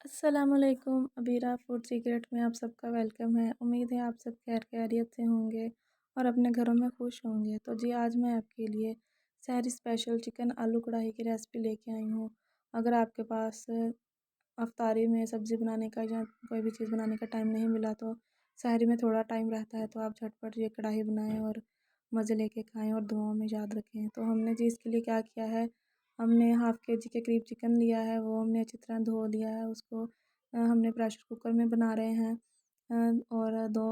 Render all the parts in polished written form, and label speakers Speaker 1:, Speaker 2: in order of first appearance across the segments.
Speaker 1: अस्सलामुअलैकुम Abira food secret में आप सबका वेलकम है। उम्मीद है आप सब खैर खैरियत से होंगे और अपने घरों में खुश होंगे। तो जी आज मैं आपके लिए सहरी स्पेशल चिकन आलू कढ़ाई की रेसिपी लेके आई हूँ। अगर आपके पास अफ्तारी में सब्ज़ी बनाने का या कोई भी चीज़ बनाने का टाइम नहीं मिला तो सहरी में थोड़ा टाइम रहता है तो आप झटपट ये कढ़ाई बनाएं और मज़े लेके खाएं और दुआओं में याद रखें। तो हमने जी इसके लिए क्या किया है, हमने हाफ़ केजी के करीब चिकन लिया है, वो हमने अच्छी तरह धो लिया है। उसको हमने प्रेशर कुकर में बना रहे हैं। और 2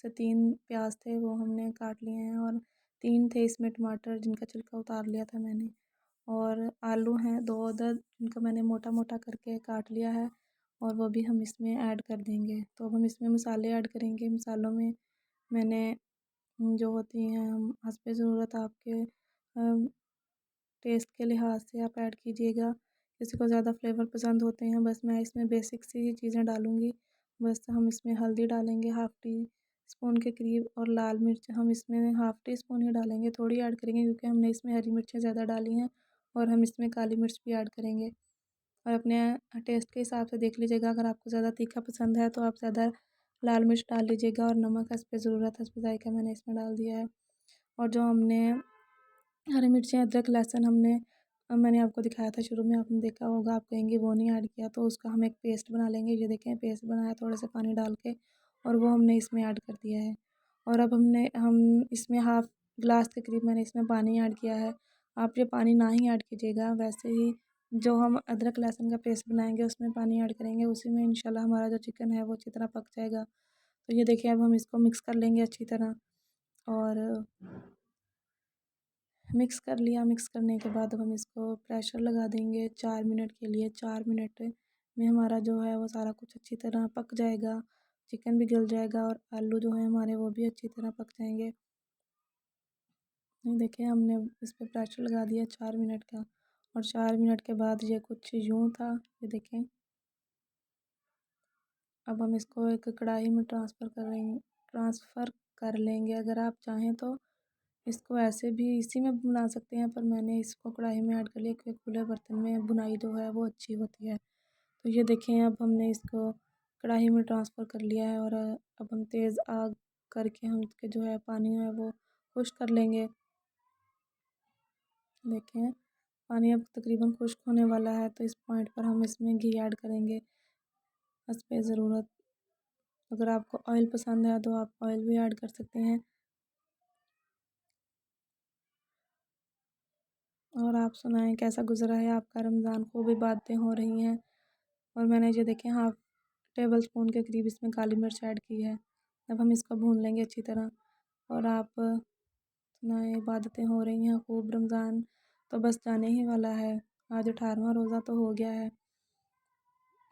Speaker 1: से 3 प्याज थे वो हमने काट लिए हैं और 3 थे इसमें टमाटर जिनका छिलका उतार लिया था मैंने। और आलू हैं 2 अदद जिनको मैंने मोटा मोटा करके काट लिया है और वो भी हम इसमें ऐड कर देंगे। तो अब हम इसमें मसाले ऐड करेंगे। मसालों में मैंने जो होती हैं हम हस्बे ज़रूरत आपके टेस्ट के लिहाज से आप ऐड कीजिएगा। किसी को ज़्यादा फ्लेवर पसंद होते हैं, बस मैं इसमें बेसिक सी ही चीज़ें डालूँगी। बस हम इसमें हल्दी डालेंगे हाफ़ टी स्पून के करीब और लाल मिर्च हम इसमें हाफ़ टी स्पून ही डालेंगे, थोड़ी ऐड करेंगे क्योंकि हमने इसमें हरी मिर्चें ज़्यादा डाली हैं और हम इसमें काली मिर्च भी ऐड करेंगे। और अपने टेस्ट के हिसाब से देख लीजिएगा, अगर आपको ज़्यादा तीखा पसंद है तो आप ज़्यादा लाल मिर्च डाल लीजिएगा और नमक हस्बे ज़रूरत हस्बे ज़ायक़ा मैंने इसमें डाल दिया है। और जो हमने हरी मिर्ची अदरक लहसुन मैंने आपको दिखाया था शुरू में, आपने देखा होगा, आप कहेंगे वो नहीं ऐड किया, तो उसका हम एक पेस्ट बना लेंगे। ये देखें पेस्ट बनाया थोड़ा सा पानी डाल के और वो हमने इसमें ऐड कर दिया है। और अब हम इसमें हाफ़ ग्लास के करीब मैंने इसमें पानी ऐड किया है। आप ये पानी ना ही ऐड कीजिएगा, वैसे ही जो हम अदरक लहसुन का पेस्ट बनाएंगे उसमें पानी ऐड करेंगे, उसी में इंशाल्लाह हमारा जो चिकन है वो अच्छी तरह पक जाएगा। तो ये देखिए अब हम इसको मिक्स कर लेंगे अच्छी तरह। और मिक्स कर लिया, मिक्स करने के बाद अब हम इसको प्रेशर लगा देंगे 4 मिनट के लिए। 4 मिनट में हमारा जो है वो सारा कुछ अच्छी तरह पक जाएगा, चिकन भी गल जाएगा और आलू जो है हमारे वो भी अच्छी तरह पक जाएंगे। ये देखिए हमने इस पर प्रेशर लगा दिया 4 मिनट का और 4 मिनट के बाद ये कुछ यूँ था, ये देखें। अब हम इसको एक कढ़ाई में ट्रांसफ़र कर लेंगे। अगर आप चाहें तो इसको ऐसे भी इसी में बना सकते हैं, पर मैंने इसको कढ़ाई में ऐड कर लिया क्योंकि खुले बर्तन में बुनाई जो है वो अच्छी होती है। तो ये देखें अब हमने इसको कढ़ाई में ट्रांसफ़र कर लिया है और अब हम तेज़ आग करके हम इसके जो है पानी है वो खुश्क कर लेंगे। देखें पानी अब तकरीबन खुश्क होने वाला है, तो इस पॉइंट पर हम इसमें घी ऐड करेंगे हस्बे ज़रूरत। अगर आपको ऑयल पसंद है तो आप ऑयल भी ऐड कर सकते हैं। और आप सुनाएं कैसा गुज़रा है आपका रमज़ान, खूब इबादतें हो रही हैं। और मैंने ये देखें हाफ़ टेबल स्पून के करीब इसमें काली मिर्च ऐड की है। अब हम इसको भून लेंगे अच्छी तरह। और आप सुनाएं इबादतें हो रही हैं खूब, रमज़ान तो बस जाने ही वाला है। आज 18वां रोज़ा तो हो गया है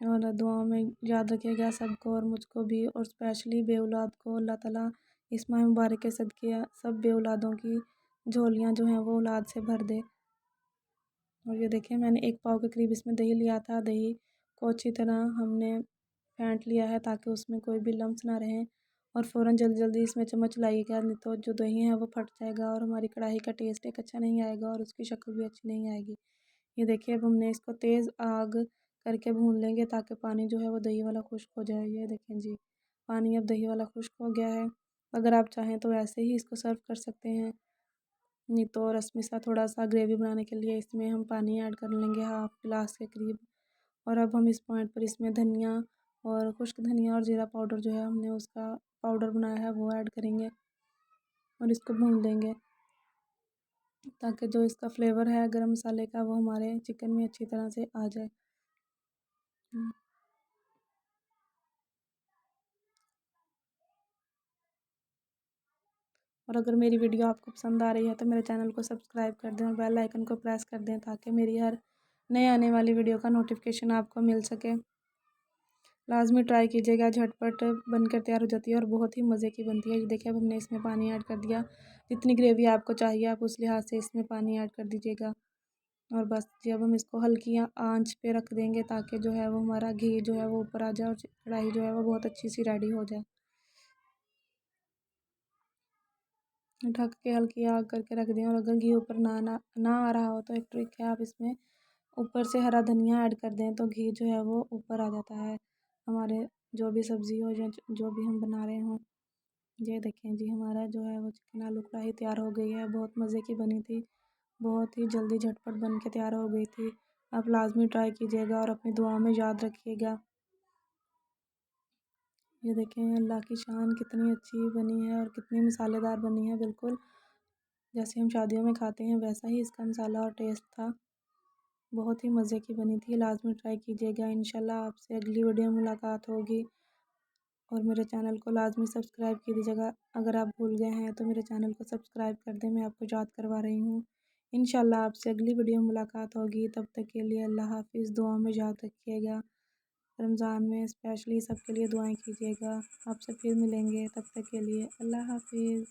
Speaker 1: और दुआओं में याद रखिएगा सबको और मुझको भी, और स्पेशली बे औलाद को अल्लाह ताला इस माह मुबारक के सदक़े सब बे औलादों की झोलियाँ जो हैं वो औलाद से भर दे। और ये देखिए मैंने 1 पाव के करीब इसमें दही लिया था। दही को अच्छी तरह हमने फेंट लिया है ताकि उसमें कोई भी लम्स ना रहें। और फ़ौरन जल्दी-जल्दी इसमें चम्मच लाइएगा, नहीं तो जो दही है वो फट जाएगा और हमारी कढ़ाई का टेस्ट एक अच्छा नहीं आएगा और उसकी शक्ल भी अच्छी नहीं आएगी। ये देखिए अब हमने इसको तेज़ आग करके भून लेंगे ताकि पानी जो है वो दही वाला खुश्क हो जाए। ये देखें जी, पानी अब दही वाला खुश्क हो गया है। अगर आप चाहें तो ऐसे ही इसको सर्व कर सकते हैं, नहीं तो रसमी सा थोड़ा सा ग्रेवी बनाने के लिए इसमें हम पानी ऐड कर लेंगे हाफ़ गिलास के करीब। और अब हम इस पॉइंट पर इसमें धनिया और खुश्क धनिया और ज़ीरा पाउडर जो है हमने उसका पाउडर बनाया है वो ऐड करेंगे और इसको भून लेंगे ताकि जो इसका फ्लेवर है गरम मसाले का वो हमारे चिकन में अच्छी तरह से आ जाए। और अगर मेरी वीडियो आपको पसंद आ रही है तो मेरे चैनल को सब्सक्राइब कर दें और बेल आइकन को प्रेस कर दें ताकि मेरी हर नए आने वाली वीडियो का नोटिफिकेशन आपको मिल सके। लाजमी ट्राई कीजिएगा, झटपट बनकर तैयार हो जाती है और बहुत ही मज़े की बनती है। ये देखिए अब हमने इसमें पानी ऐड कर दिया, जितनी ग्रेवी आपको चाहिए आप उस लिहाज से इसमें पानी ऐड कर दीजिएगा। और बस जी अब हम इसको हल्की आंच पे रख देंगे ताकि जो है वो हमारा घी जो है वो ऊपर आ जाए और कढ़ाई जो है वो बहुत अच्छी सी रेडी हो जाए। ढक के हल्की आग करके रख दें और अगर घी ऊपर ना आ रहा हो तो एक ट्रिक है, आप इसमें ऊपर से हरा धनिया ऐड कर दें तो घी जो है वो ऊपर आ जाता है हमारे जो भी सब्ज़ी हो या जो भी हम बना रहे हों। ये देखें जी, हमारा जो है वो चिकन आलू कढ़ाई तैयार हो गई है। बहुत मज़े की बनी थी, बहुत ही जल्दी झटपट बन के तैयार हो गई थी। आप लाज़मी ट्राई कीजिएगा और अपनी दुआ में याद रखिएगा। ये देखें अल्लाह की शान कितनी अच्छी बनी है और कितनी मसालेदार बनी है, बिल्कुल जैसे हम शादियों में खाते हैं वैसा ही इसका मसाला और टेस्ट था। बहुत ही मज़े की बनी थी, लाज़मी ट्राई कीजिएगा। इंशाल्लाह आपसे अगली वीडियो में मुलाकात होगी और मेरे चैनल को लाज़मी सब्सक्राइब की दीजिएगा। अगर आप भूल गए हैं तो मेरे चैनल को सब्सक्राइब कर दें, मैं आपको याद करवा रही हूँ। इंशाल्लाह आपसे अगली वीडियो में मुलाकात होगी, तब तक के लिए अल्लाह हाफ़िज़। दुआ में याद रखिएगा। रमज़ान में स्पेशली सबके लिए दुआएं कीजिएगा। आपसे फिर मिलेंगे, तब तक के लिए अल्लाह हाफ़िज़।